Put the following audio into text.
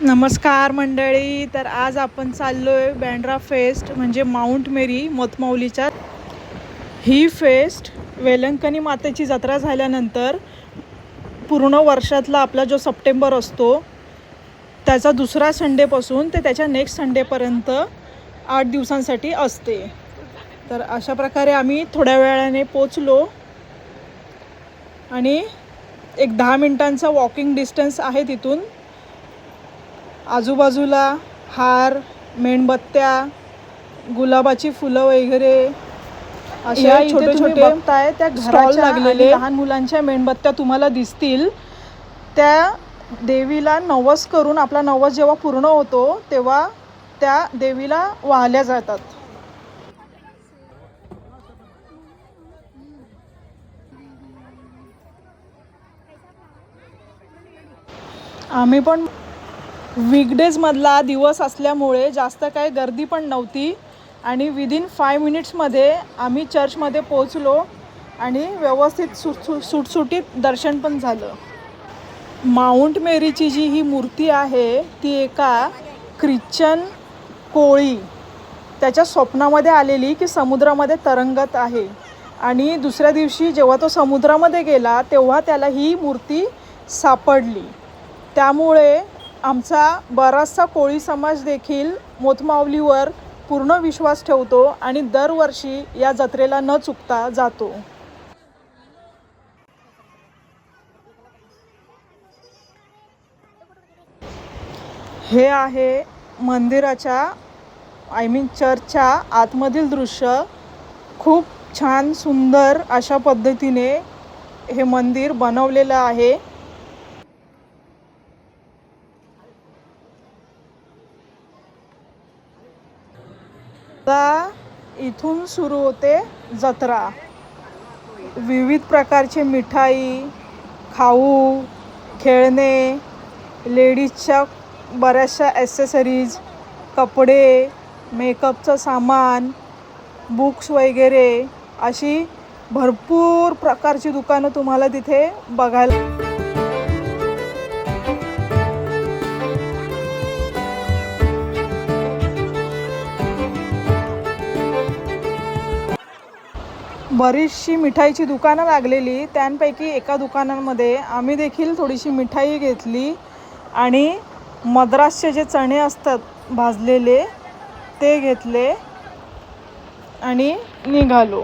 नमस्कार मंडळी. तर आज आपण चाललोय बँड्रा फेस्ट म्हणजे माउंट मेरी मोतमाऊलीच्या. ही फेस्ट वेलंकनी मातेची जत्रा झाल्यानंतर पूर्ण वर्षातला आपला जो सप्टेंबर असतो त्याचा दुसरा संडेपासून ते त्याच्या नेक्स्ट संडेपर्यंत 8 दिवसांसाठी असते. तर अशा प्रकारे आम्ही थोड्या वेळाने पोचलो आणि एक 10 मिनिटांचा वॉकिंग डिस्टन्स आहे तिथून. आजूबाजूला हार, मेणबत्त्या, गुलाबाची फुलं वगैरे अशा छोटे छोटे बघताय त्या स्टॉल लागलेले. लहान मुलांच्या मेणबत्त्या तुम्हाला दिसतील. त्या देवीला नवस करून आपला नवस जेव्हा पूर्ण होतो तेव्हा त्या देवीला वाहल्या जातात. आम्ही पण वीकडेजमधला दिवस असल्यामुळे जास्त काही गर्दी पण नव्हती आणि विदिन 5 मिनिट्समध्ये आम्ही चर्चमध्ये पोचलो आणि व्यवस्थित सुटसुटीत दर्शन पण झालं. माउंट मेरीची जी ही मूर्ती आहे ती एका ख्रिश्चन कोळी त्याच्या स्वप्नामध्ये आलेली की समुद्रामध्ये तरंगत आहे आणि दुसऱ्या दिवशी जेव्हा तो समुद्रामध्ये गेला तेव्हा त्याला ही मूर्ती सापडली. त्यामुळे आमचा बराचसा कोळी समाज देखील मोतमाऊलीवर पूर्ण विश्वास ठेवतो आणि दरवर्षी या जत्रेला न चुकता जातो. हे आहे मंदिराच्या चर्चच्या आतमधील दृश्य. खूप छान सुंदर अशा पद्धतीने हे मंदिर बनवलेलं आहे. इथून सुरू होते जत्रा. विविध प्रकारचे मिठाई, खाऊ, खेळणे, लेडीजच्या बऱ्याचशा ॲसेसरीज, कपडे, मेकअपचं सामान, बुक्स वगैरे अशी भरपूर प्रकारची दुकानं तुम्हाला तिथे बघायला. बरीचशी मिठाईची दुकानं लागलेली. त्यांपैकी एका दुकानांमध्ये आम्ही देखील थोडीशी मिठाई घेतली आणि मद्रासचे जे चणे असतात भाजलेले ते घेतले आणि निघालो.